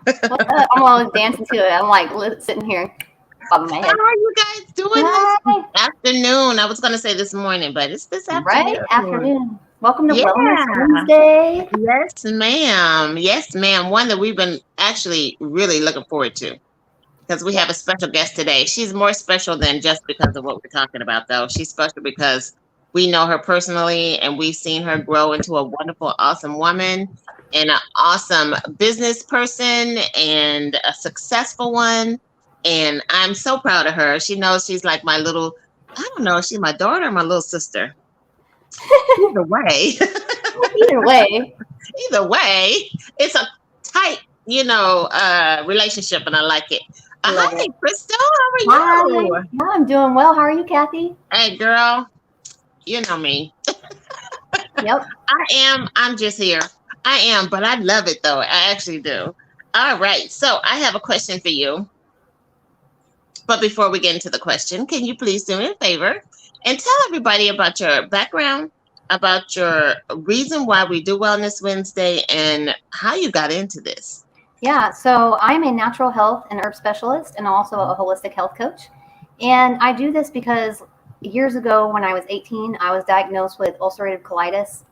What's up? I'm always dancing to it. I'm like sitting here, bobbing my How head. are you guys doing this Hi. afternoon? I was going to say this morning, but it's this Right afternoon. afternoon. Welcome to Yeah. Wellness Wednesday. Yes, ma'am. Yes, ma'am. One that we've been actually really looking forward to because we have a Yes. special guest today. She's more special than just because of what we're talking about, though. She's special because we know her personally and we've seen her grow into a wonderful, awesome woman and an awesome business person and a successful one. And I'm so proud of her. She knows she's like my little, I don't know, she's my daughter or my little sister. Either way. Either way, Either way, it's a tight, relationship, and I like it. love Hi, it. Crystal. How Hi. are you? Yeah, I'm doing well. How are you, Kathy? Hey, girl. You know me. Yep. I'm just here. I am, but I love it though. I actually do. All right. So I have a question for you. But before we get into the question, can you please do me a favor and tell everybody about your background, about your reason why we do Wellness Wednesday, and how you got into this? Yeah, so I'm a natural health and herb specialist and also a holistic health coach. And I do this because years ago when I was 18, I was diagnosed with ulcerative colitis.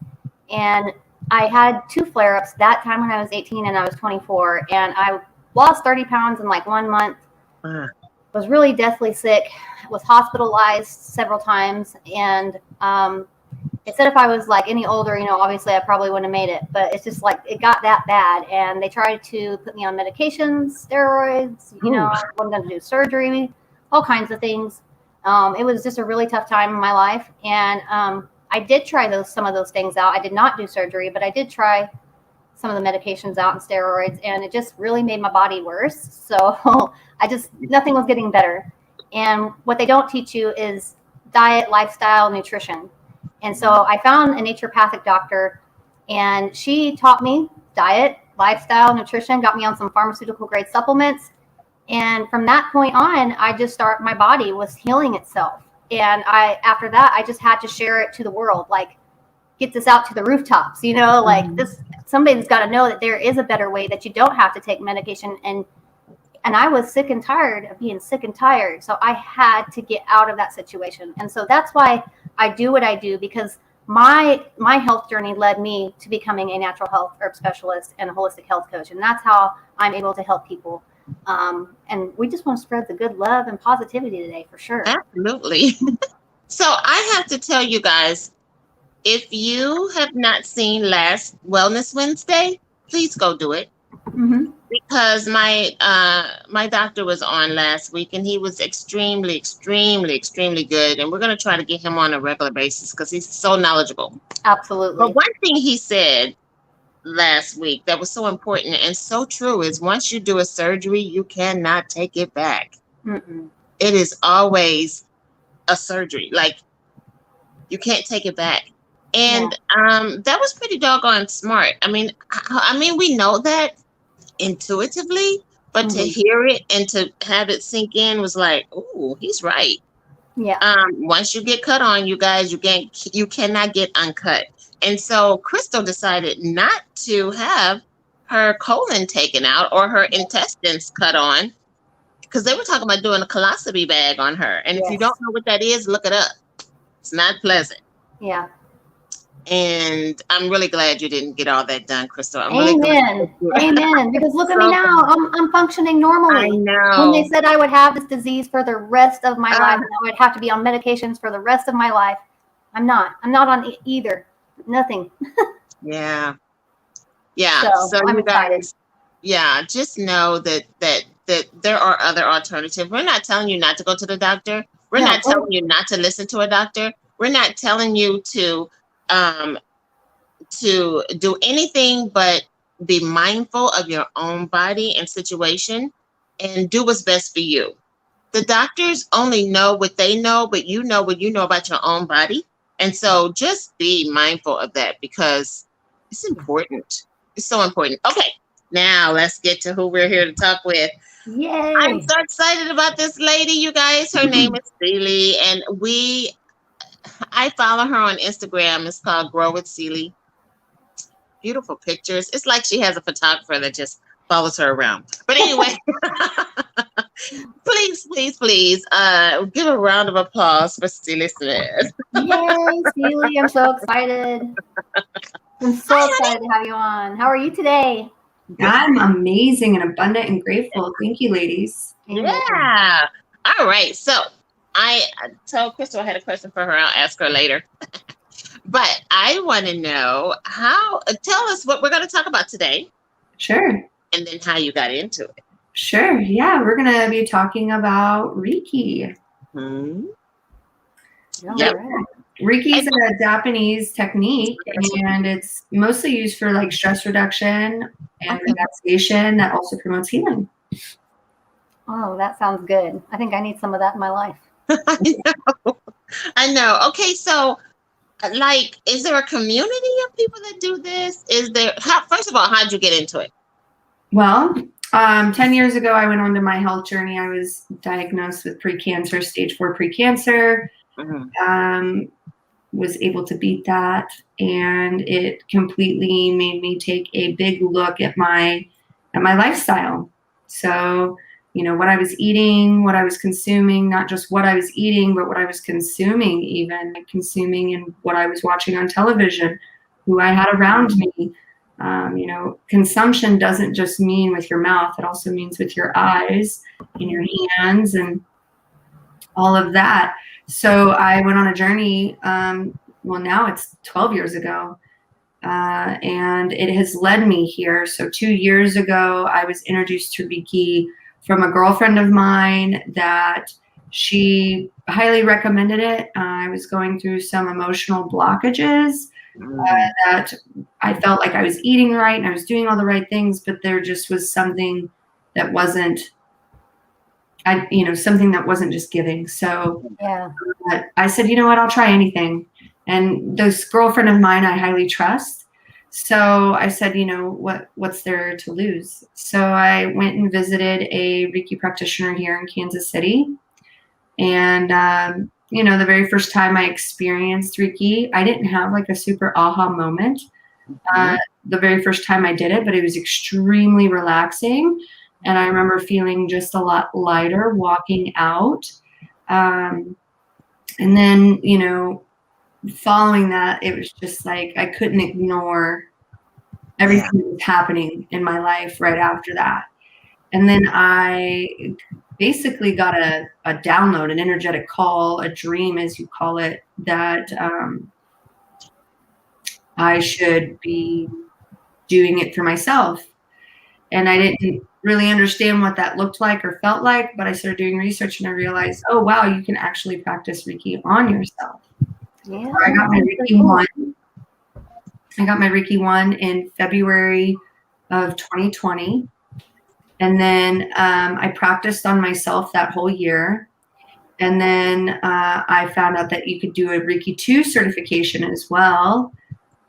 And I had two flare ups that time when I was 18 and I was 24. And I lost 30 pounds in like 1 month, Uh, was really deathly sick, was hospitalized several times. And they said if I was like any older, obviously I probably wouldn't have made it. But it's just like it got that bad, and they tried to put me on medications, steroids. ooh, I wasn't going to do surgery, all kinds of things. It was just a really tough time in my life, and I did try some of those things out. I did not do surgery, but I did try some of the medications out and steroids, and it just really made my body worse. So nothing was getting better. And what they don't teach you is diet, lifestyle, nutrition. And so I found a naturopathic doctor, and she taught me diet, lifestyle, nutrition, got me on some pharmaceutical grade supplements. And from that point on, my body was healing itself. And after that, I just had to share it to the world, like get this out to the rooftops, like this, somebody's got to know that there is a better way, that you don't have to take medication. And I was sick and tired of being sick and tired. So I had to get out of that situation. And so that's why I do what I do, because my health journey led me to becoming a natural health herb specialist and a holistic health coach. And that's how I'm able to help people. And we just want to spread the good love and positivity today, for sure. absolutely. So I have to tell you guys, if you have not seen last Wellness Wednesday, please go do it. Mm-hmm. Because my doctor was on last week and he was extremely, extremely, extremely good. And we're going to try to get him on a regular basis because he's so knowledgeable. Absolutely. But one thing he said last week that was so important and so true is once you do a surgery, you cannot take it back. Mm-mm. It is always a surgery. Like you can't take it back. And that was pretty doggone smart. I mean, we know that intuitively, but to hear it and to have it sink in was like, oh, he's right. Yeah. Once you get cut on, you guys, you cannot get uncut. And so Crystal decided not to have her colon taken out or her intestines cut on because they were talking about doing a colostomy bag on her. And if you don't know what that is, look it up. It's not pleasant. Yeah. And I'm really glad you didn't get all that done, Crystal. I'm Amen. really Amen. Because look at me now. I'm functioning normally. I know. When they said I would have this disease for the rest of my life, and I would have to be on medications for the rest of my life, I'm not. I'm not on either. Nothing. Yeah. Yeah. So I'm you excited. guys, yeah, just know that there are other alternatives. We're not telling you not to go to the doctor. We're not telling you not to listen to a doctor. We're not telling you to do anything but be mindful of your own body and situation and do what's best for you. The doctors only know what they know, but you know what you know about your own body. And so just be mindful of that because it's important. It's so important. Okay, now let's get to who we're here to talk with. Yay. I'm so excited about this lady, you guys. Her name is Ceally, and I follow her on Instagram. It's called Grow with Ceally. Beautiful pictures. It's like she has a photographer that just follows her around. But anyway, please, give a round of applause for Ceally Smith. Yay, Ceally, I'm so excited. I'm so excited to have you on. How are you today? I'm amazing and abundant and grateful. Thank you, ladies. Yeah. All right. So I told Crystal I had a question for her. I'll ask her later. But I want to know tell us what we're going to talk about today. Sure. And then how you got into it. Sure. Yeah, we're going to be talking about Reiki. Yep. Reiki is a Japanese technique, and it's mostly used for like stress reduction and relaxation that also promotes healing. Oh, that sounds good. I think I need some of that in my life. I know. Okay, so like, is there a community of people that do this? First of all, how'd you get into it? Well, 10 years ago, I went on to my health journey. I was diagnosed with pre-cancer, stage 4 pre-cancer. Was able to beat that, and it completely made me take a big look at my lifestyle. So, what I was eating, what I was consuming, not just what I was eating, but what I was consuming, even consuming and what I was watching on television, who I had around me. Consumption doesn't just mean with your mouth, it also means with your eyes and your hands and all of that. So I went on a journey, now it's 12 years ago, and it has led me here. So 2 years ago, I was introduced to Reiki from a girlfriend of mine that she highly recommended it. I was going through some emotional blockages that I felt like I was eating right and I was doing all the right things, but there just was something that wasn't something that wasn't just giving. So I said, you know what, I'll try anything. And this girlfriend of mine, I highly trust. So I said, what's there to lose? So I went and visited a Reiki practitioner here in Kansas City. And, the very first time I experienced Reiki, I didn't have like a super aha moment the very first time I did it, but it was extremely relaxing. And I remember feeling just a lot lighter walking out. And then, following that, it was just like I couldn't ignore everything that was happening in my life right after that. And then I basically got a download, an energetic call, a dream, as you call it, that I should be doing it for myself. And I didn't really understand what that looked like or felt like, but I started doing research and I realized, oh, wow, you can actually practice Reiki on yourself. Yeah. So I got my Reiki 1. I got my Reiki 1 in February of 2020. And then I practiced on myself that whole year. And then I found out that you could do a Reiki 2 certification as well.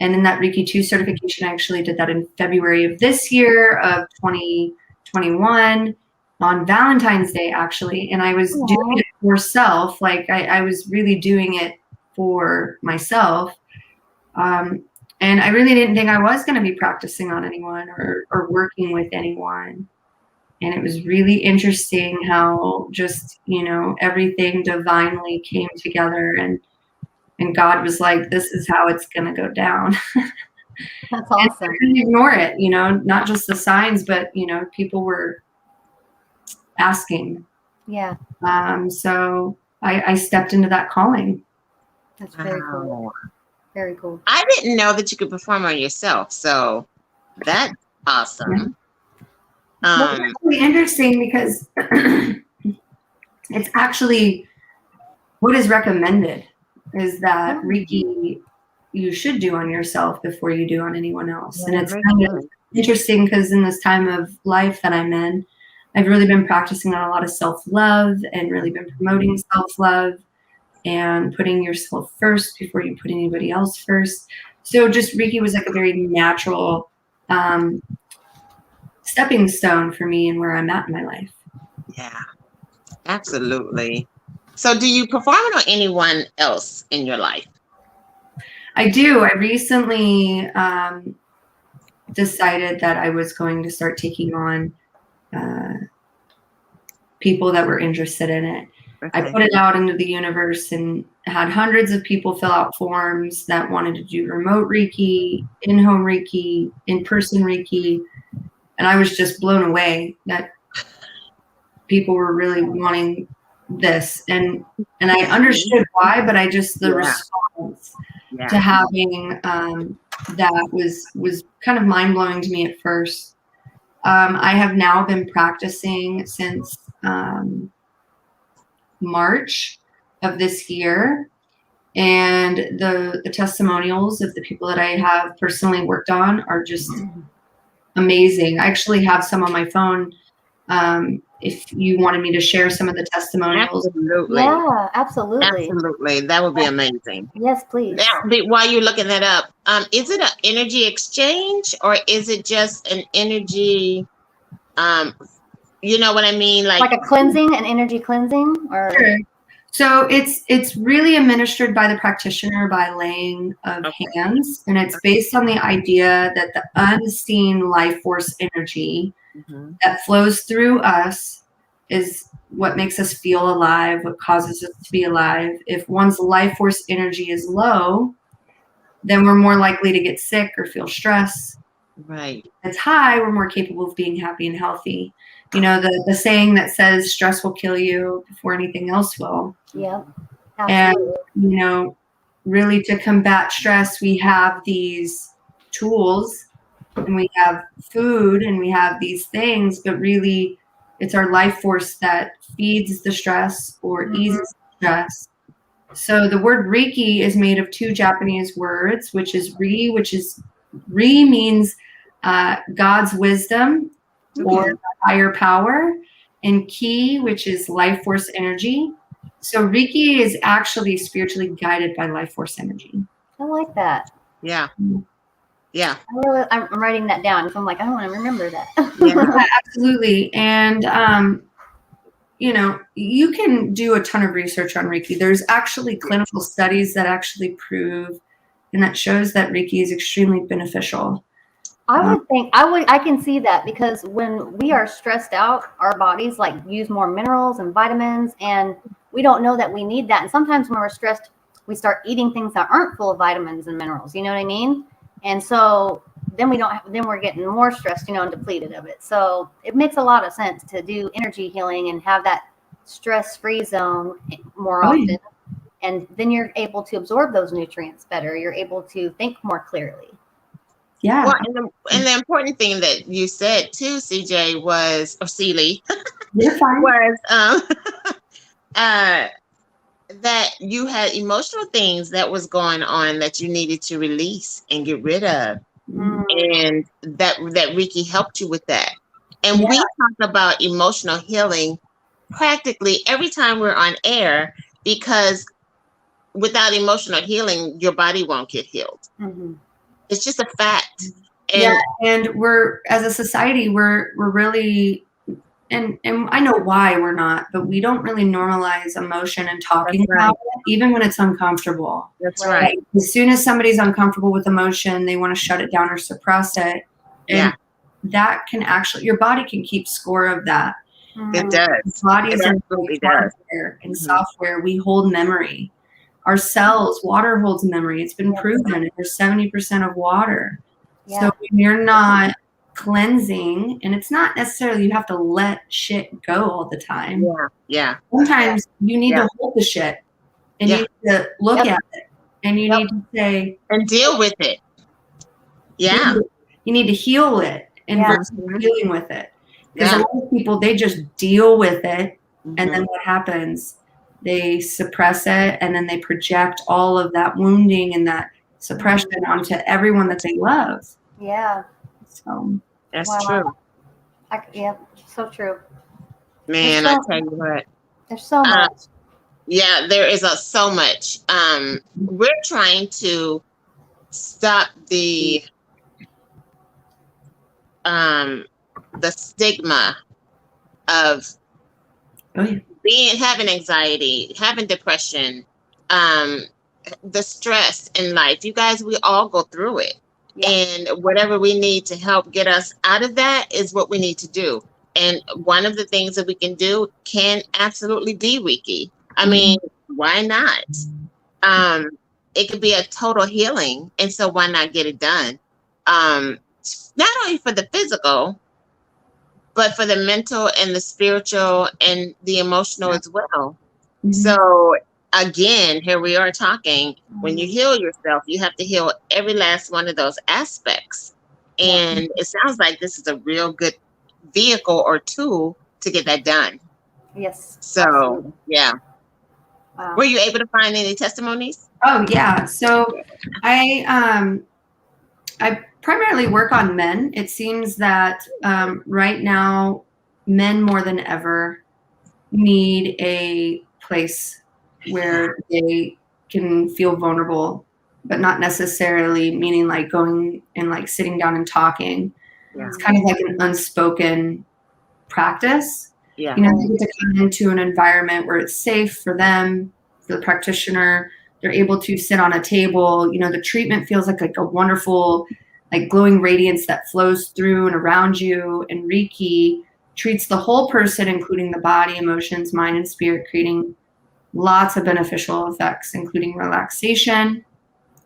And in that Reiki 2 certification, I actually did that in February of this year of 2021 on Valentine's Day, actually. And I was doing it for self. Like I was really doing it for myself. And I really didn't think I was going to be practicing on anyone or working with anyone. And it was really interesting how just, everything divinely came together and God was like, this is how it's going to go down. That's awesome. And I couldn't ignore it, not just the signs, but, people were asking. Yeah. So I stepped into that calling. That's very cool. Very cool. I didn't know that you could perform on yourself. So that's awesome. Well, it's really interesting because it's actually what is recommended is that Reiki you should do on yourself before you do on anyone else. Yeah, and it's kind of interesting because in this time of life that I'm in, I've really been practicing on a lot of self-love and really been promoting self-love and putting yourself first before you put anybody else first. So just Reiki was like a very natural stepping stone for me and where I'm at in my life. Yeah, absolutely. So do you perform it on anyone else in your life? I do. I recently decided that I was going to start taking on people that were interested in it. Okay. I put it out into the universe and had hundreds of people fill out forms that wanted to do remote Reiki, in-home Reiki, in-person Reiki. And I was just blown away that people were really wanting this. And I understood why, but I just, the response to having that was kind of mind-blowing to me at first. I have now been practicing since March of this year, and the testimonials of the people that I have personally worked on are just amazing. I actually have some on my phone. If you wanted me to share some of the testimonials. Absolutely. Yeah, absolutely. Absolutely. That would be amazing. Yes, please. Now, while you're looking that up, is it an energy exchange or is it just an energy, you know what I mean? Like a cleansing, an energy cleansing? Or Sure. So it's really administered by the practitioner by laying of hands, and it's based on the idea that the unseen life force energy that flows through us is what makes us feel alive, what causes us to be alive. If one's life force energy is low, then we're more likely to get sick or feel stress. Right. If it's high, we're more capable of being happy and healthy. You know, the saying that says stress will kill you before anything else will. Yeah. And, you know, really to combat stress, we have these tools and we have food and we have these things, but really it's our life force that feeds the stress or eases stress. So the word Reiki is made of two Japanese words, which is Ri means God's wisdom or higher power, and Ki, which is life force energy. So Reiki is actually spiritually guided by life force energy. I like that. Yeah. Yeah. I'm writing that down because I'm like, I want to remember that. Yeah, absolutely. And, you know, you can do a ton of research on Reiki. There's actually clinical studies that actually prove and that shows that Reiki is extremely beneficial. I can see that because when we are stressed out, our bodies like use more minerals and vitamins, and we don't know that we need that. And sometimes when we're stressed, we start eating things that aren't full of vitamins and minerals. You know what I mean? And so then we're getting more stressed, you know, and depleted of it. So it makes a lot of sense to do energy healing and have that stress-free zone more often. And then you're able to absorb those nutrients better. You're able to think more clearly. Yeah. Well, and the important thing that you said too, CJ, was, or Ceally, you're fine. Was that you had emotional things that was going on that you needed to release and get rid of. And that Reiki helped you with that. And we talk about emotional healing practically every time we're on air, because without emotional healing, your body won't get healed. It's just a fact. And we're, as a society, we're really, and I know why we're not, but we don't really normalize emotion and talking about it, even when it's uncomfortable. That's right. Like, as soon as somebody's uncomfortable with emotion, they want to shut it down or suppress it. And that can actually, your body can keep score of that. It does. Bodies it absolutely does. And software, we hold memory. Our cells, water holds memory. It's been proven. There's 70% of water. So when you're not cleansing, and it's not necessarily you have to let shit go all the time. Sometimes you need to hold the shit and you need to look at it and you need to say and deal with it. You need to heal it and versus dealing with it. Because a lot of people, they just deal with it, and then what happens? They suppress it, and then they project all of that wounding and that suppression onto everyone that they love. Yeah. So that's true. So true. Man, I tell you what. There's so much. Yeah, there is so much. We're trying to stop the stigma of having anxiety, having depression, the stress in life. You guys, we all go through it. And whatever we need to help get us out of that is what we need to do. And one of the things that we can do can absolutely be Reiki. I mean, why not? It could be a total healing. And so why not get it done? Not only for the physical, but for the mental and the spiritual and the emotional as well. So again, here we are talking, when you heal yourself, you have to heal every last one of those aspects. And it sounds like this is a real good vehicle or tool to get that done. Yes. So, absolutely. Yeah. Wow. Were you able to find any testimonies? Oh, yeah. So I primarily work on men. It seems that right now, men more than ever need a place where they can feel vulnerable, but not necessarily meaning like going and like sitting down and talking. Yeah. It's kind of like an unspoken practice. Yeah. You know, they get to come into an environment where it's safe for them, for the practitioner. They're able to sit on a table. You know, the treatment feels like a wonderful, like glowing radiance that flows through and around you. And Reiki treats the whole person, including the body, emotions, mind, and spirit, creating lots of beneficial effects, including relaxation,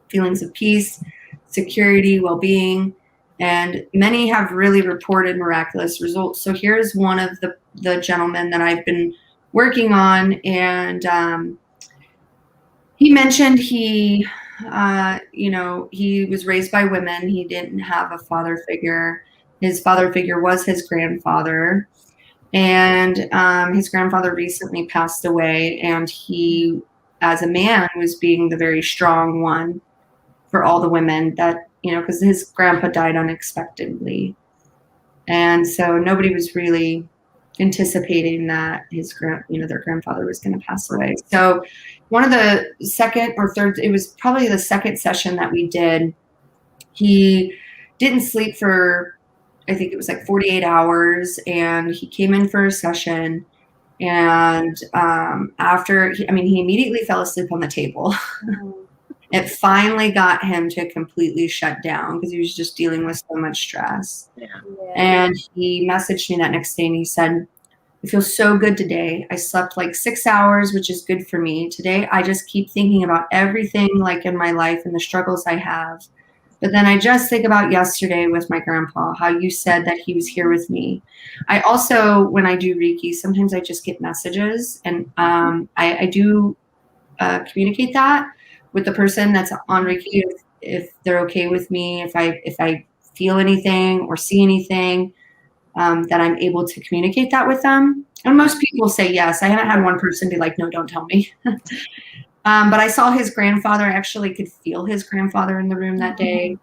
feelings of peace, security, well-being, and many have really reported miraculous results. So here's one of the gentlemen that I've been working on, and he mentioned he was raised by women. He didn't have a father figure. His father figure was his grandfather. And his grandfather recently passed away, and he, as a man, was being the very strong one for all the women that, you know, because his grandpa died unexpectedly. And so nobody was really anticipating that their grandfather was going to pass away. So one of the second or third, it was probably the second session that we did, he didn't sleep for, I think it was like 48 hours, and he came in for a session, and he immediately fell asleep on the table. It finally got him to completely shut down because he was just dealing with so much stress. Yeah. And he messaged me that next day, and he said, "I feel so good today. I slept like 6 hours, which is good for me. Today, I just keep thinking about everything like in my life and the struggles I have. But then I just think about yesterday with my grandpa, how you said that he was here with me." I also, when I do Reiki, sometimes I just get messages, and I do communicate that with the person that's on Reiki, if they're okay with me, if I feel anything or see anything, that I'm able to communicate that with them. And most people say yes. I haven't had one person be like, "No, don't tell me." But I saw his grandfather. I actually could feel his grandfather in the room that day.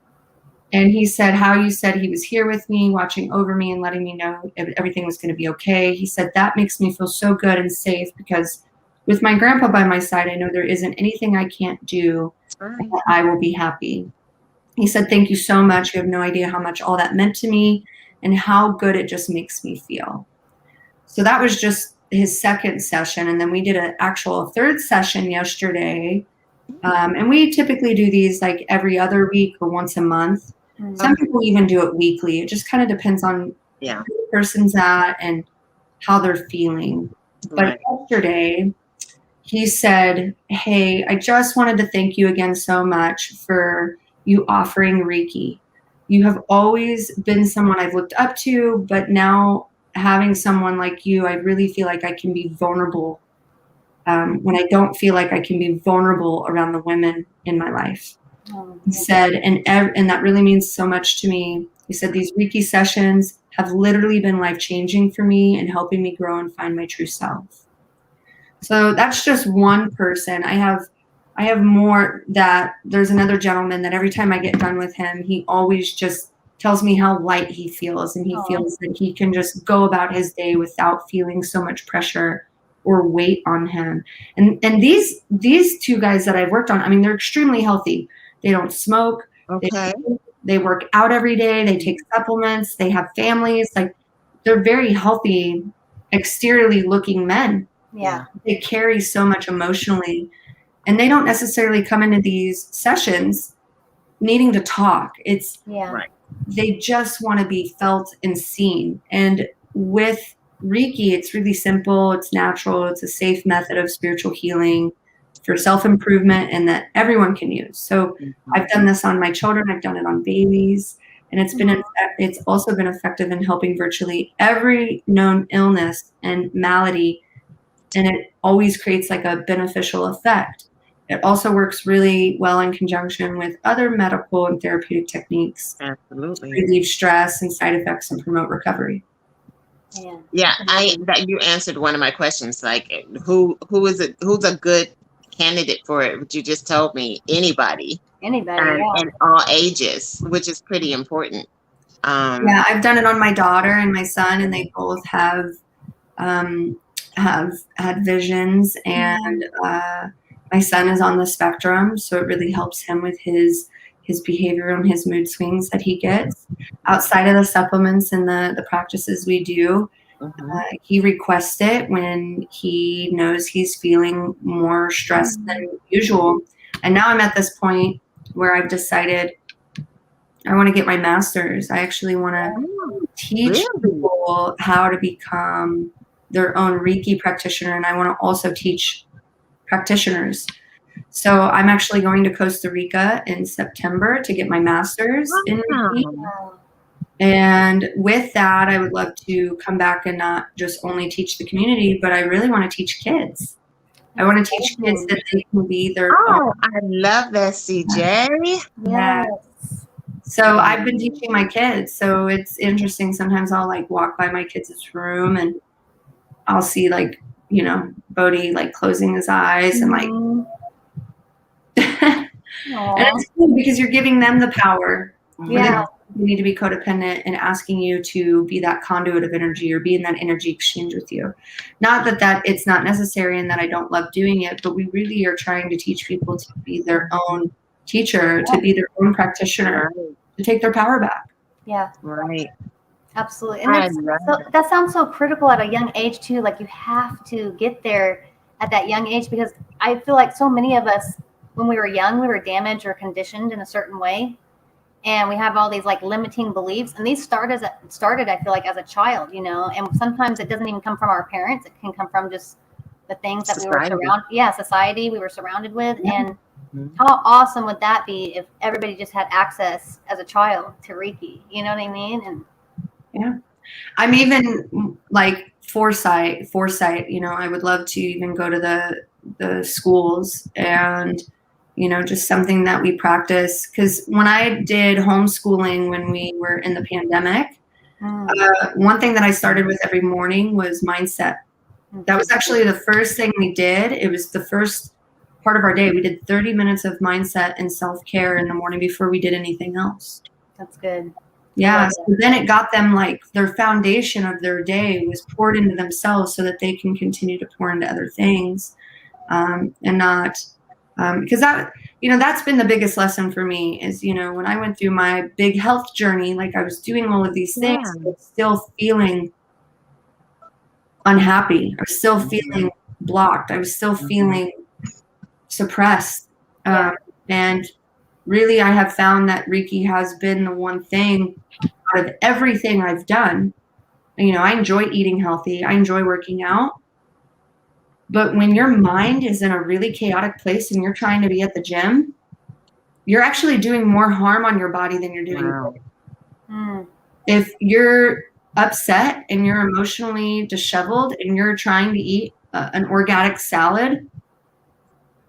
And he said, "How you said he was here with me, watching over me and letting me know everything was going to be okay." He said, "That makes me feel so good and safe, because with my grandpa by my side, I know there isn't anything I can't do. That I will be happy." He said, "Thank you so much. You have no idea how much all that meant to me and how good it just makes me feel." So that was just his second session. And then we did an actual third session yesterday. And we typically do these like every other week or once a month. Some people even do it weekly. It just kind of depends on who the person's at and how they're feeling. But yesterday, he said, "Hey, I just wanted to thank you again so much for you offering Reiki. You have always been someone I've looked up to, but now having someone like you, I really feel like I can be vulnerable when I don't feel like I can be vulnerable around the women in my life." He said, and that really means so much to me. He said, "These Reiki sessions have literally been life-changing for me and helping me grow and find my true self." So that's just one person. I have more. That there's another gentleman that every time I get done with him, he always just tells me how light he feels, and he feels that he can just go about his day without feeling so much pressure or weight on him. And these two guys that I've worked on, I mean, they're extremely healthy. They don't smoke. Okay. They work out every day. They take supplements. They have families. Like, they're very healthy, exteriorly looking men. Yeah. They carry so much emotionally, and they don't necessarily come into these sessions needing to talk. It's Right. they just want to be felt and seen. And with Reiki, it's really simple. It's natural. It's a safe method of spiritual healing for self-improvement and that everyone can use. So I've done this on my children. I've done it on babies. And it's also been effective in helping virtually every known illness and malady. And it always creates like a beneficial effect. It also works really well in conjunction with other medical and therapeutic techniques. Absolutely. To relieve stress and side effects and promote recovery. Yeah, that you answered one of my questions. Like, who's a good candidate for it? But you just told me anybody, and all ages, which is pretty important. Yeah, I've done it on my daughter and my son, and they both have had visions, and my son is on the spectrum, so it really helps him with his behavior and his mood swings that he gets. Outside of the supplements and the practices we do, he requests it when he knows he's feeling more stressed than usual. And now I'm at this point where I've decided I want to get my master's. I actually want to teach people how to become their own Reiki practitioner, and I want to also teach practitioners. So I'm actually going to Costa Rica in September to get my master's in Reiki. And with that, I would love to come back and not just only teach the community, but I really want to teach kids. I want to teach kids that they can be their own. I love that, CJ. Yes. So I've been teaching my kids. So it's interesting. Sometimes I'll like walk by my kids' room and I'll see like, you know, Bodhi like closing his eyes and like, and it's cool because you're giving them the power. Yeah. You need to be codependent and asking you to be that conduit of energy or be in that energy exchange with you. Not that it's not necessary and that I don't love doing it, but we really are trying to teach people to be their own teacher, to be their own practitioner, to take their power back. Yeah. Right. Absolutely. And that sounds so critical at a young age too. Like you have to get there at that young age, because I feel like so many of us, when we were young, we were damaged or conditioned in a certain way. And we have all these like limiting beliefs, and these started, I feel like, as a child, you know, and sometimes it doesn't even come from our parents. It can come from just the things that we were society we were surrounded with. And how awesome would that be if everybody just had access as a child to Reiki? You know what I mean? And yeah, I'm even like foresight, you know, I would love to even go to the schools and, you know, just something that we practice. Because when I did homeschooling when we were in the pandemic, one thing that I started with every morning was mindset. That was actually the first thing we did. It was the first part of our day. We did 30 minutes of mindset and self-care in the morning before we did anything else. That's good. Yeah. So then it got them like their foundation of their day was poured into themselves so that they can continue to pour into other things, and not because that, you know, that's been the biggest lesson for me is, you know, when I went through my big health journey, like I was doing all of these things, but still feeling unhappy. I was still feeling blocked. I was still feeling suppressed. And really, I have found that Reiki has been the one thing out of everything I've done. You know, I enjoy eating healthy. I enjoy working out. But when your mind is in a really chaotic place and you're trying to be at the gym, you're actually doing more harm on your body than you're doing good. If you're upset and you're emotionally disheveled and you're trying to eat an organic salad,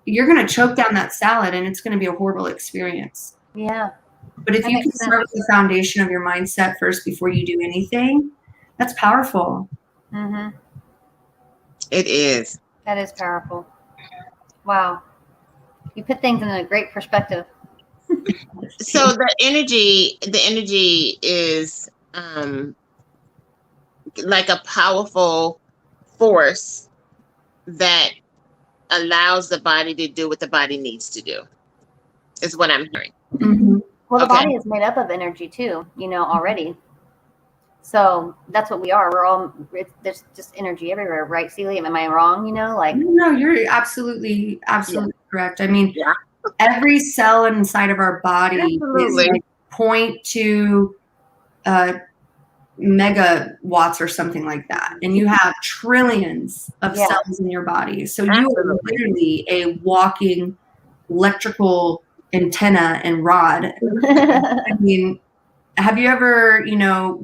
you're going to choke down that salad and it's going to be a horrible experience. Yeah. But if you can start with the foundation of your mindset first before you do anything, that's powerful. It is. That is powerful. Wow. You put things in a great perspective. So the energy is like a powerful force that allows the body to do what the body needs to do, is what I'm hearing. Well, the body is made up of energy too, you know, already. So that's what we are. We're all, there's just energy everywhere, right, Ceally? Am I wrong? You know, like. No, you're absolutely correct. I mean, every cell inside of our body is like 0.2 megawatts or something like that. And you have trillions of cells in your body. So you are literally a walking electrical antenna and rod. I mean, have you ever,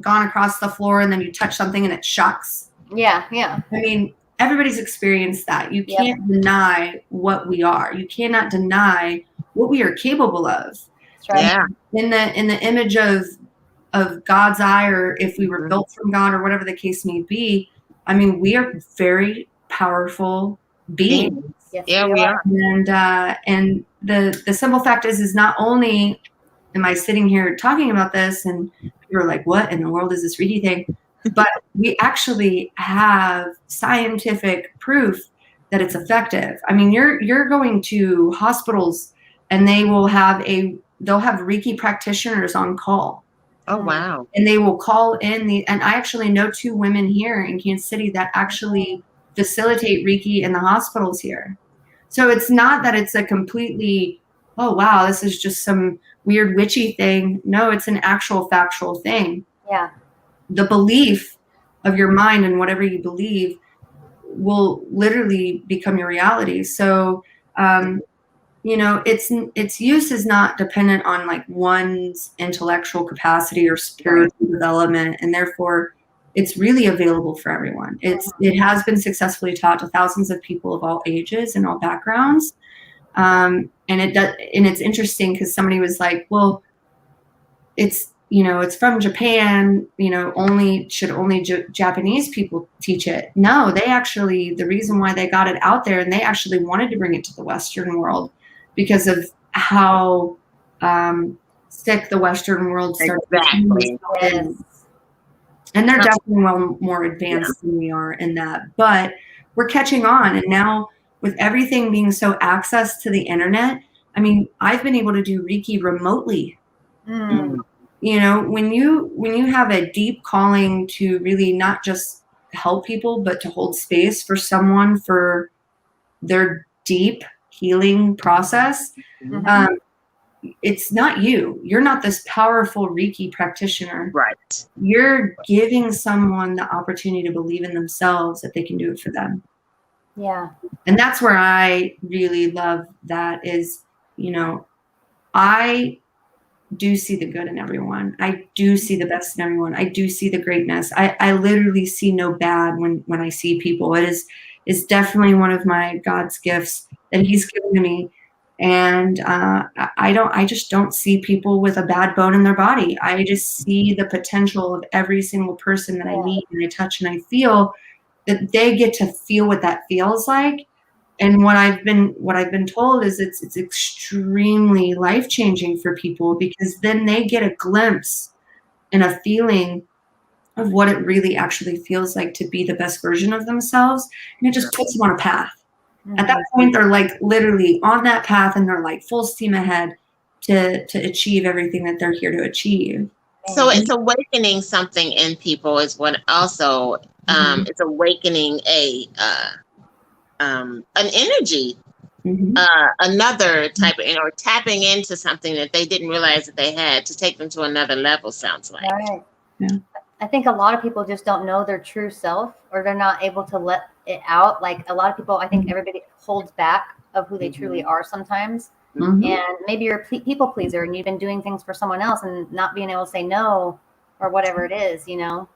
gone across the floor and then you touch something and it shocks? Yeah. I mean, everybody's experienced that. You can't deny what we are. You cannot deny what we are capable of. That's right. Yeah. In the image of God's eye, or if we were built from God, or whatever the case may be, I mean, we are very powerful beings. Yes, yeah, we are. And the simple fact is not only am I sitting here talking about this and you're like, what in the world is this Reiki thing? But we actually have scientific proof that it's effective. I mean, you're going to hospitals and they'll have Reiki practitioners on call. Oh, wow. And they will call in and I actually know 2 women here in Kansas City that actually facilitate Reiki in the hospitals here. So it's not that it's a completely, oh, wow, this is just some weird witchy thing. No, it's an actual factual thing. Yeah. The belief of your mind and whatever you believe will literally become your reality. So, its use is not dependent on like one's intellectual capacity or spiritual development, and therefore it's really available for everyone. It has been successfully taught to thousands of people of all ages and all backgrounds. And it's interesting because somebody was like, well, it's from Japan, only Japanese people teach it. No, the reason why they got it out there and they actually wanted to bring it to the Western world because of how sick the Western world started. Exactly. And they're definitely well more advanced than we are in that, but we're catching on. And now with everything being so access to the internet, I mean, I've been able to do Reiki remotely. Mm. When you have a deep calling to really not just help people, but to hold space for someone for their deep healing process, it's not you. You're not this powerful Reiki practitioner. Right. You're giving someone the opportunity to believe in themselves that they can do it for them. Yeah. And that's where I really love that is, I do see the good in everyone. I do see the best in everyone. I do see the greatness. I literally see no bad when I see people. It is definitely one of my God's gifts that he's given to me. And I just don't see people with a bad bone in their body. I just see the potential of every single person that I meet and I touch and I feel that they get to feel what that feels like. And what I've been told is it's extremely life-changing for people because then they get a glimpse and a feeling of what it really actually feels like to be the best version of themselves. And it just puts them on a path. At that point, they're like literally on that path and they're like full steam ahead to achieve everything that they're here to achieve. So it's awakening something in people is what also it's awakening an energy, another type of, or tapping into something that they didn't realize that they had to take them to another level, sounds like. Right. Yeah. I think a lot of people just don't know their true self, or they're not able to let it out. Like a lot of people, I think everybody holds back of who they truly are sometimes. And maybe you're a people pleaser and you've been doing things for someone else and not being able to say no or whatever it is, man,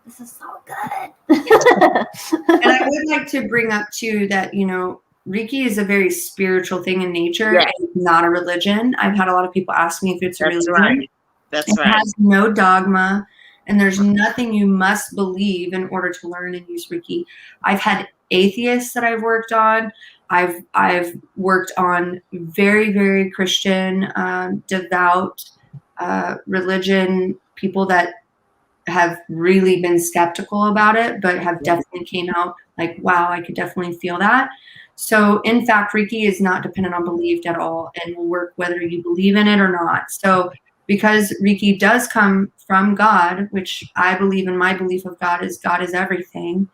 this is so good. And I would like to bring up too that, Reiki is a very spiritual thing in nature. Yes. It's not a religion. I've had a lot of people ask me if it's a religion. Right. It has no dogma, and there's nothing you must believe in order to learn and use Reiki. I've had atheists that I've worked on. I've worked on very, very Christian, devout religion people that have really been skeptical about it, but have definitely came out like, wow, I could definitely feel that. So in fact, Reiki is not dependent on belief at all and will work whether you believe in it or not. So because Reiki does come from God, which I believe in, my belief of God is everything.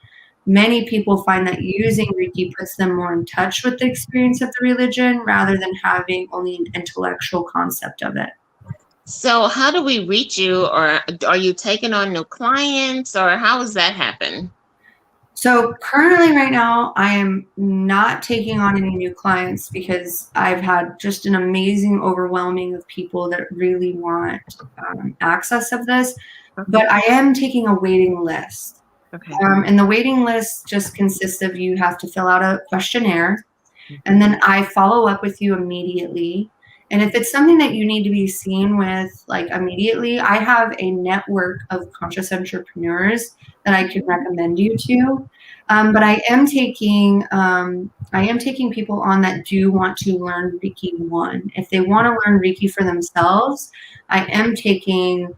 many people find that using Reiki puts them more in touch with the experience of the religion rather than having only an intellectual concept of it. So how do we reach you, or are you taking on new clients, or how does that happen? So currently right now, I am not taking on any new clients because I've had just an amazing overwhelming of people that really want access of this, but I am taking a waiting list. Okay. And the waiting list just consists of you have to fill out a questionnaire, and then I follow up with you immediately. And if it's something that you need to be seen with like immediately, I have a network of conscious entrepreneurs that I can recommend you to. But I am taking people on that do want to learn Reiki 1. If they want to learn Reiki for themselves, I am taking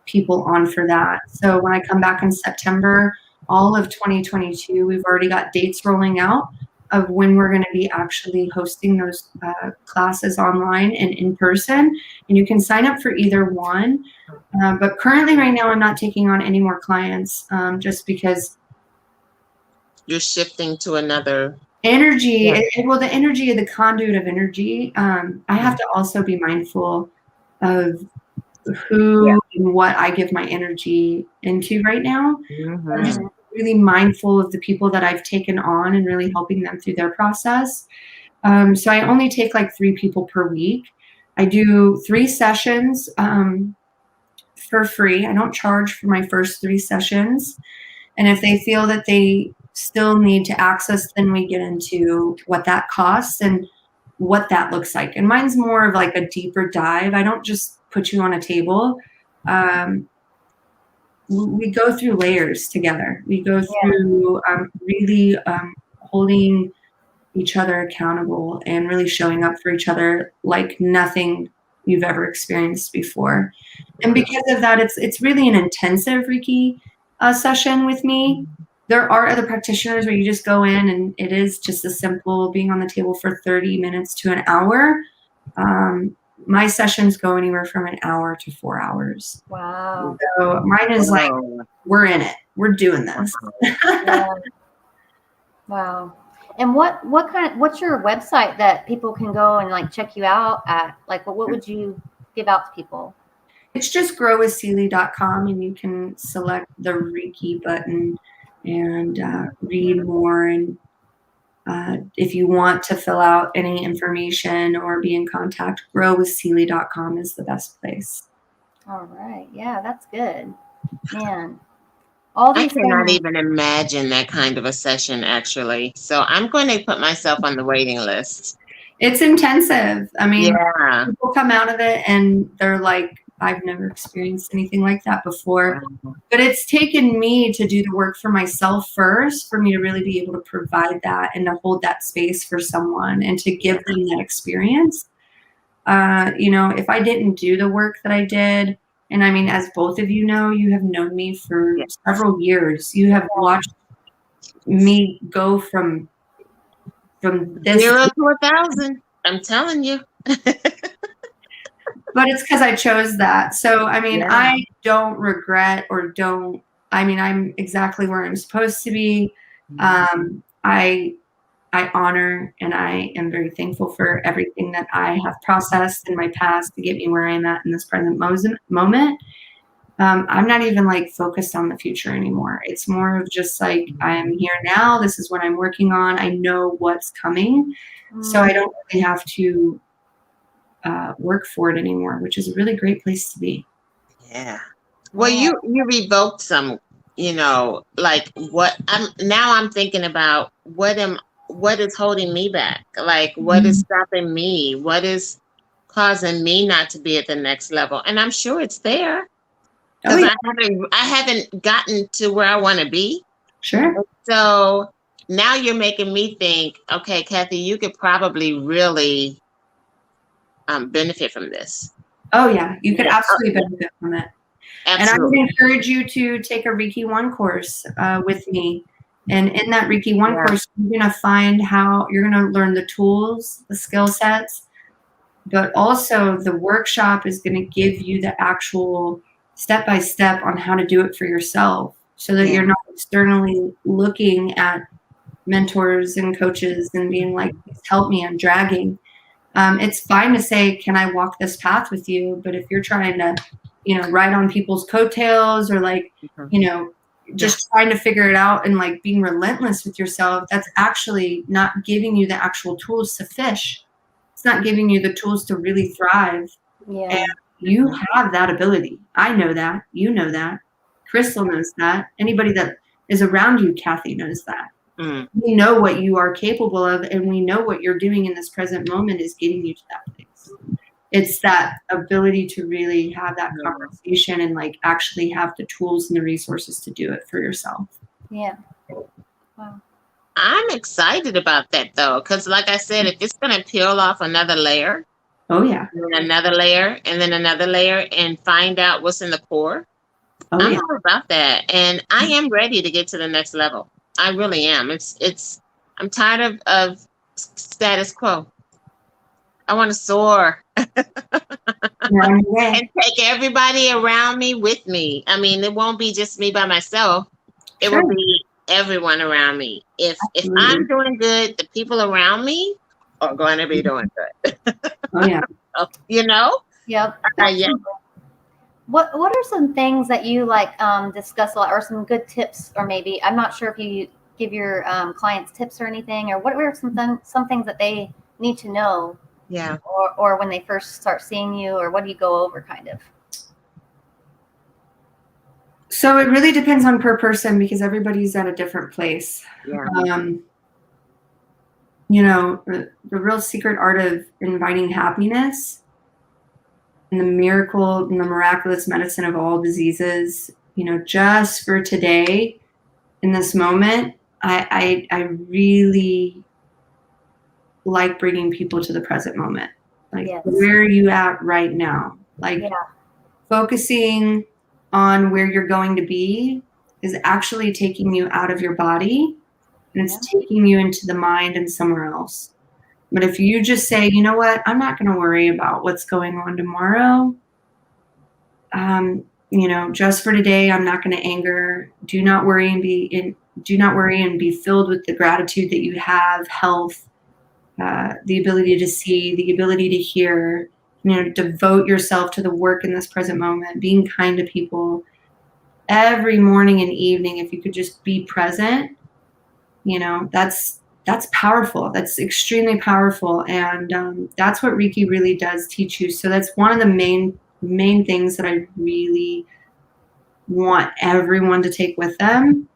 people on for that. So when I come back in September, all of 2022, we've already got dates rolling out of when we're going to be actually hosting those classes online and in person. And you can sign up for either one. But currently right now, I'm not taking on any more clients just because you're shifting to another energy. Well, the energy of the conduit of energy. I have to also be mindful of who and what I give my energy into right now. I'm just really mindful of the people that I've taken on and really helping them through their process. So I only take like 3 people per week. I do 3 sessions for free. I don't charge for my first 3 sessions. And if they feel that they still need to access, then we get into what that costs and what that looks like. And mine's more of like a deeper dive. I don't just put you on a table. We go through layers together. We go through really holding each other accountable and really showing up for each other like nothing you've ever experienced before. And because of that, it's really an intensive Reiki session with me. There are other practitioners where you just go in and it is just a simple being on the table for 30 minutes to an hour. My sessions go anywhere from an hour to 4 hours. Wow. So mine is like, we're in it. We're doing this. Wow. And what's your website that people can go and like check you out at? Like, what would you give out to people? It's just growwithceally.com, and you can select the Reiki button and read more. And if you want to fill out any information or be in contact, growwithceally.com is the best place. All right. Yeah, that's good. Man. All these I cannot things. even imagine that kind of a session, actually. So I'm going to put myself on the waiting list. It's intensive. I mean, people come out of it and they're like, I've never experienced anything like that before. But it's taken me to do the work for myself first, for me to really be able to provide that and to hold that space for someone and to give them that experience. If I didn't do the work that I did, and I mean, as both of you know, you have known me for several years. You have watched me go from this 0 to 1,000. I'm telling you. But it's because I chose that. So, I mean, I don't regret I'm exactly where I'm supposed to be. I honor and I am very thankful for everything that I have processed in my past to get me where I'm at in this present moment. I'm not even like focused on the future anymore. It's more of just like, I'm here now. This is what I'm working on. I know what's coming. So I don't really have to work for it anymore, which is a really great place to be. Yeah. Well, you revoked some, like I'm thinking about what is holding me back? Like, what is stopping me? What is causing me not to be at the next level? And I'm sure it's there. Because I haven't gotten to where I want to be. Sure. So now you're making me think, okay, Kathy, you could probably really benefit from this. Oh yeah, you could absolutely benefit from it. Absolutely. And I would encourage you to take a Reiki 1 course with me. And in that Reiki 1 course, you're going to find how you're going to learn the tools, the skill sets, but also the workshop is going to give you the actual step-by-step on how to do it for yourself. so that you're not externally looking at mentors and coaches and being like, help me, I'm dragging. It's fine to say, can I walk this path with you? But if you're trying to, ride on people's coattails or like, just trying to figure it out and like being relentless with yourself, that's actually not giving you the actual tools to fish. It's not giving you the tools to really thrive. Yeah. And you have that ability. I know that. You know that. Crystal knows that. Anybody that is around you, Kathy, knows that. We know what you are capable of, and we know what you're doing in this present moment is getting you to that place. It's that ability to really have that conversation and like actually have the tools and the resources to do it for yourself. Yeah. Wow. I'm excited about that though, because like I said, if it's going to peel off another layer, and another layer, and then another layer, and find out what's in the core, I'm all about that, and I am ready to get to the next level. I really am. I'm tired of status quo. I want to soar and take everybody around me with me. I mean, it won't be just me by myself. It will be everyone around me. If I'm doing good, the people around me are going to be doing good. Yep. What are some things that you like discuss a lot, or some good tips, or maybe I'm not sure if you give your clients tips or anything, or what are some things that they need to know? Yeah. Or when they first start seeing you, or what do you go over kind of? So it really depends on per person because everybody's at a different place. Yeah. The real secret art of inviting happiness and the miracle and the miraculous medicine of all diseases, just for today, in this moment, I really like bringing people to the present moment. Like, where are you at right now? Like, focusing on where you're going to be is actually taking you out of your body, and it's taking you into the mind and somewhere else. But if you just say, you know what, I'm not going to worry about what's going on tomorrow. Just for today, I'm not going to anger. Do not worry and be filled with the gratitude that you have, health, the ability to see, the ability to hear. Devote yourself to the work in this present moment, being kind to people every morning and evening. If you could just be present, that's powerful. That's extremely powerful. And that's what Reiki really does teach you. So that's one of the main things that I really want everyone to take with them.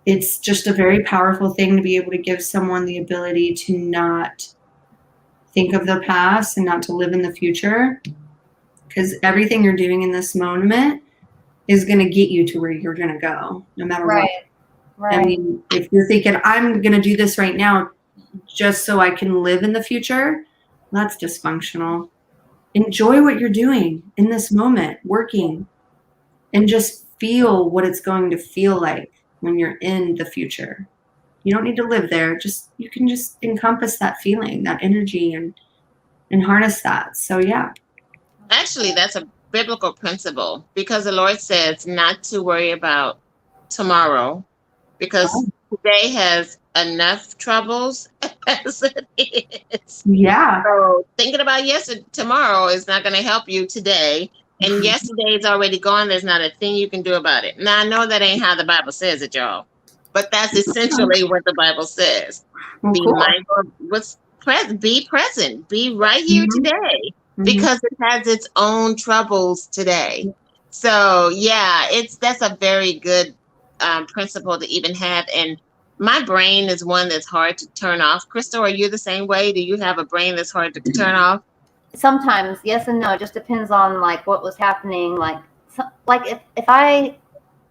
It's just a very powerful thing to be able to give someone the ability to not think of the past and not to live in the future, because everything you're doing in this moment is going to get you to where you're going to go, no matter what. Right. I mean, if you're thinking, I'm going to do this right now just so I can live in the future, that's dysfunctional. Enjoy what you're doing in this moment, working, and just feel what it's going to feel like when you're in the future. You don't need to live there. You can just encompass that feeling, that energy, and harness that. So yeah. Actually, that's a biblical principle, because the Lord says not to worry about tomorrow, because today has enough troubles as it is. Yeah. So thinking about tomorrow is not going to help you today. And yesterday is already gone. There's not a thing you can do about it. Now, I know that ain't how the Bible says it, y'all, but that's essentially what the Bible says. Be mindful of what's present. Be present. Be right here today, because it has its own troubles today. So yeah, that's a very good principle to even have. And my brain is one that's hard to turn off. Crystal, are you the same way? Do you have a brain that's hard to turn off? Sometimes yes and no. It just depends on like what was happening. Like if I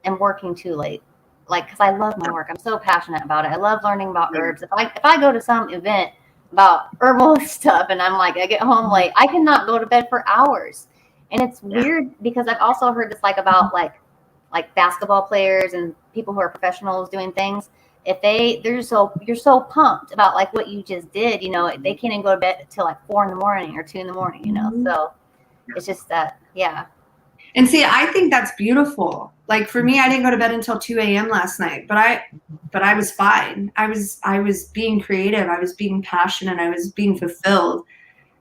am working too late, like, because I love my work, I'm so passionate about it. I love learning about herbs. If I go to some event about herbal stuff and I'm like, I get home late, I cannot go to bed for hours. And it's weird because I've also heard this like about like basketball players and people who are professionals doing things. If you're so pumped about like what you just did, they can't even go to bed till like 4 a.m. or 2 a.m, So it's just that, yeah. And see, I think that's beautiful. Like for me, I didn't go to bed until 2 a.m. last night, but I was fine. I was being creative. I was being passionate. I was being fulfilled.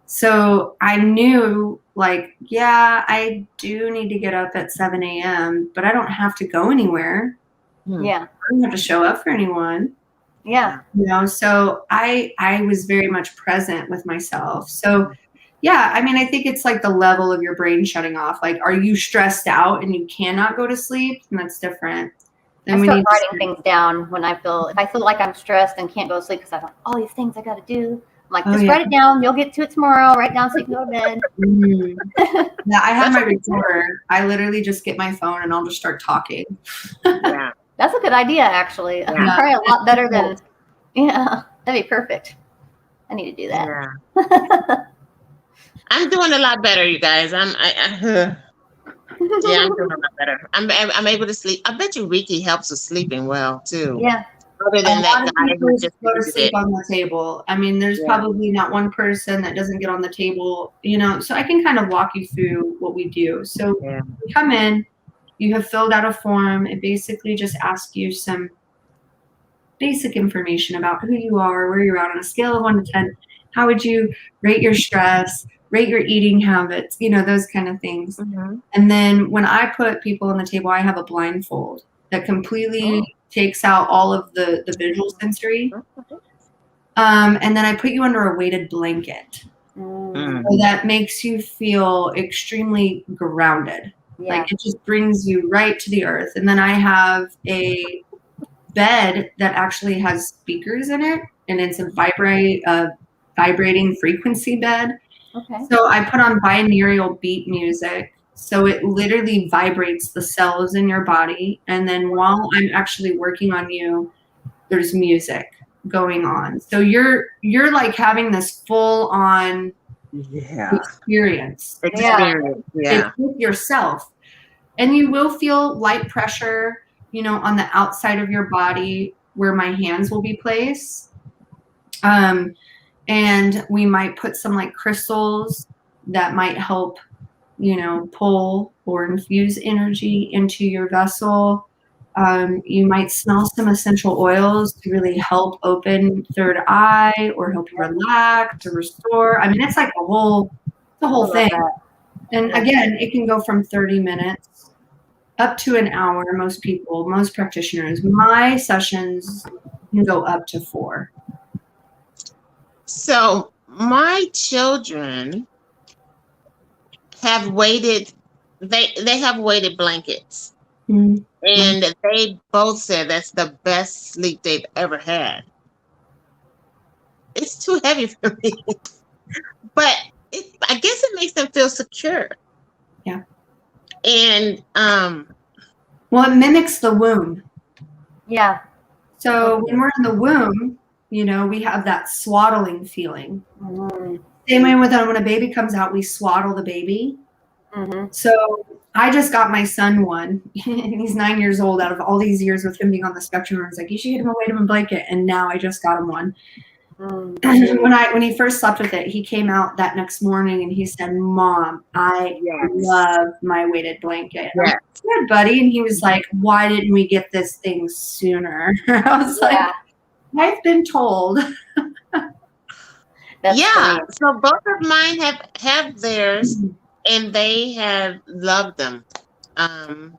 So I knew, like, yeah, I do need to get up at 7 a.m., but I don't have to go anywhere. Yeah. I don't have to show up for anyone. Yeah. You know, so I was very much present with myself. So yeah, I mean, I think it's like the level of your brain shutting off. Like, are you stressed out and you cannot go to sleep? And that's different. Then I start writing things down when if I feel like I'm stressed and can't go to sleep because I have all these things I got to do. I'm like, just write it down. You'll get to it tomorrow. Write it down so you can go to bed. Yeah, I have my recorder. I literally just get my phone and I'll just start talking. Yeah. That's a good idea, actually. Yeah. Probably a lot better than, that'd be perfect. I need to do that. Yeah. I'm doing a lot better, you guys. I'm doing a lot better. I'm able to sleep. I bet you Reiki helps with sleeping well too. Yeah. Other than that guy who just go to sleep on the table. I mean, there's probably not one person that doesn't get on the table, you know. So I can kind of walk you through what we do. So you come in, you have filled out a form. It basically just asks you some basic information about who you are, where you're at on a scale of 1 to 10. How would you rate your stress, rate your eating habits, you know, those kind of things. Mm-hmm. And then when I put people on the table, I have a blindfold that completely takes out all of the visual sensory. And then I put you under a weighted blanket. So that makes you feel extremely grounded. Yeah. Like it just brings you right to the earth. And then I have a bed that actually has speakers in it, and it's a vibrating frequency bed. Okay. So I put on binaural beat music. So it literally vibrates the cells in your body. And then while I'm actually working on you, there's music going on. So you're like having this full on experience. Yeah. With yourself. And you will feel light pressure, you know, on the outside of your body where my hands will be placed. And we might put some like crystals that might help, you know, pull or infuse energy into your vessel. You might smell some essential oils to really help open third eye or help you relax or restore. I mean, it's like the whole thing. And again, it can go from 30 minutes up to an hour. Most practitioners, my sessions can go up to 4. So my children have weighted, they have weighted blankets. Mm-hmm. And they both said that's the best sleep they've ever had. It's too heavy for me. But I guess it makes them feel secure. Yeah. And well, it mimics the womb. Yeah. So when we're in the womb, you know, we have that swaddling feeling. Same way with when a baby comes out, we swaddle the baby. So I just got my son one. He's 9 years old. Out of all these years with him being on the spectrum, I was like, you should get him a weighted blanket. And now I just got him one. When he first slept with it, he came out that next morning and he said, Mom, I love my weighted blanket. Yeah. Like, good, buddy. And he was like, why didn't we get this thing sooner? I was like, I've been told. Funny. So both of mine have theirs, and they have loved them. I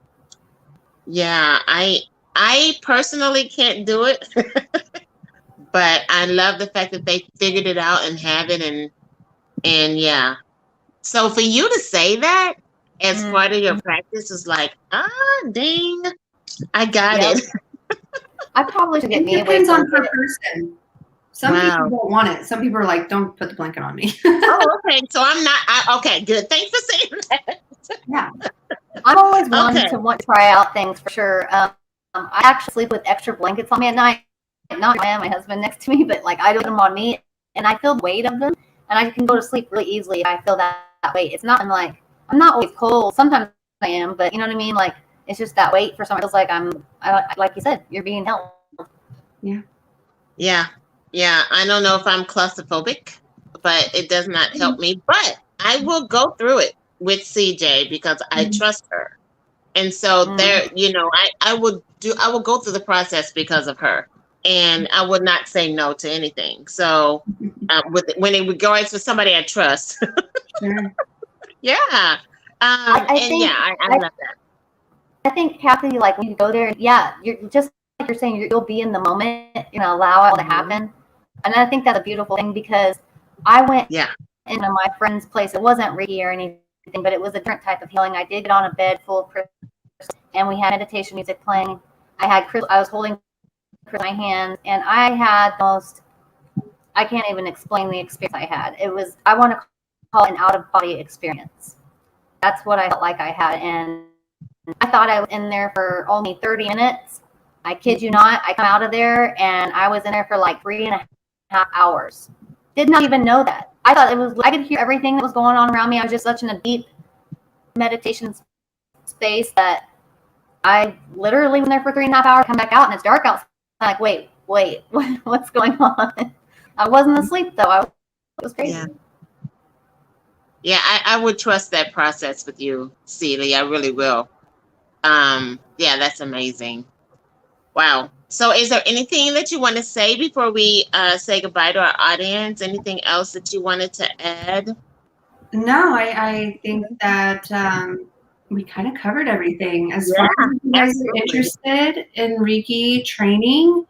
personally can't do it. But I love the fact that they figured it out and have it, and yeah. So for you to say that as part of your practice is like, dang, I got it. I probably should get me. It depends on per person. Some people don't want it. Some people are like, don't put the blanket on me. Oh, okay. So I'm not. Okay, good. Thanks for saying that. Yeah. I'm always one to want to try out things for sure. I actually sleep with extra blankets on me at night. Not my husband next to me, but like I put them on me and I feel the weight of them and I can go to sleep really easily if I feel that weight. It's not like I'm not always cold. Sometimes I am, but you know what I mean? Like it's just that weight for some. It feels like like you said, you're being held. Yeah. I don't know if I'm claustrophobic, but it does not help me. But I will go through it. with CJ because I trust her. And so there, you know, I would go through the process because of her, and I would not say no to anything. So when it regards to somebody I trust, Sure. yeah. I love that. I think Kathy, like when you go there, yeah, you're just like you're saying, you'll be in the moment, you know, allow it to happen. And I think that's a beautiful thing because I went into my friend's place. It wasn't Reiki or anything, but it was a different type of healing. I did get on a bed full of crystals, and we had meditation music playing. I was holding crystals in my hands, and I had the most, I can't even explain the experience I had. It was, I want to call it an out-of-body experience. That's what I felt like I had. And I thought I was in there for only 30 minutes. I kid you not. I come out of there, and I was in there for like 3.5 hours. Did not even know that. I thought it was, I could hear everything that was going on around me. I was just such in a deep meditation space that I literally was there for 3.5 hours, come back out, and it's dark outside. I'm like, wait, what's going on? I wasn't asleep though. It was crazy. Yeah, I would trust that process with you, Ceally. I really will. Yeah, that's amazing. Wow. So is there anything that you want to say before we say goodbye to our audience? Anything else that you wanted to add? No, I think that we kind of covered everything. As far as you guys are interested in Reiki training,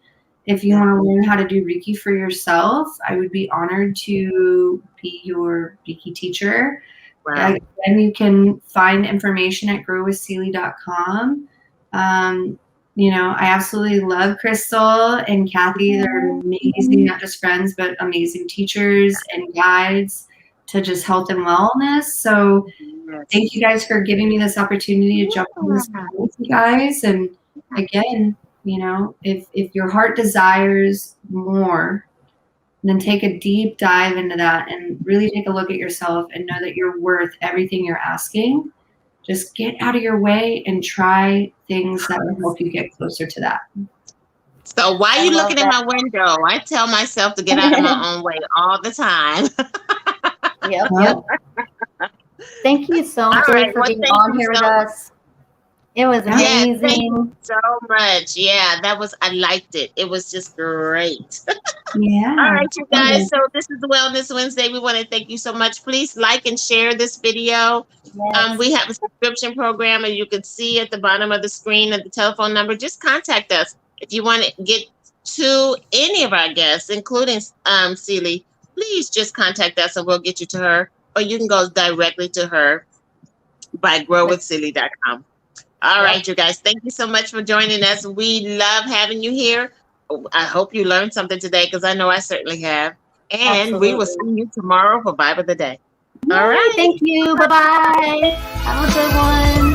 if you want to learn how to do Reiki for yourself, I would be honored to be your Reiki teacher. Wow. Again, you can find information at growwithceally.com. You know, I absolutely love Crystal and Kathy. They're amazing, not just friends, but amazing teachers and guides to just health and wellness. So thank you guys for giving me this opportunity to jump on this call with you guys. And again, you know, if your heart desires more, then take a deep dive into that and really take a look at yourself and know that you're worth everything you're asking. Just get out of your way and try things that will help you get closer to that. So while you're looking at my window, I tell myself to get out of my own way all the time. Yep. Thank you so much for being on here with us. It was amazing. Thank you so much. Yeah, I liked it. It was just great. Yeah. All right, you guys. So this is Wellness Wednesday. We want to thank you so much. Please like and share this video. Yes. We have a subscription program, and you can see at the bottom of the screen at the telephone number. Just contact us if you want to get to any of our guests, including Ceally. Please just contact us, and we'll get you to her. Or you can go directly to her by growwithceally.com. All right, you guys. Thank you so much for joining us. We love having you here. I hope you learned something today because I know I certainly have. And we will see you tomorrow for Vibe of the Day. All right. Thank you. Bye-bye. Have a good one.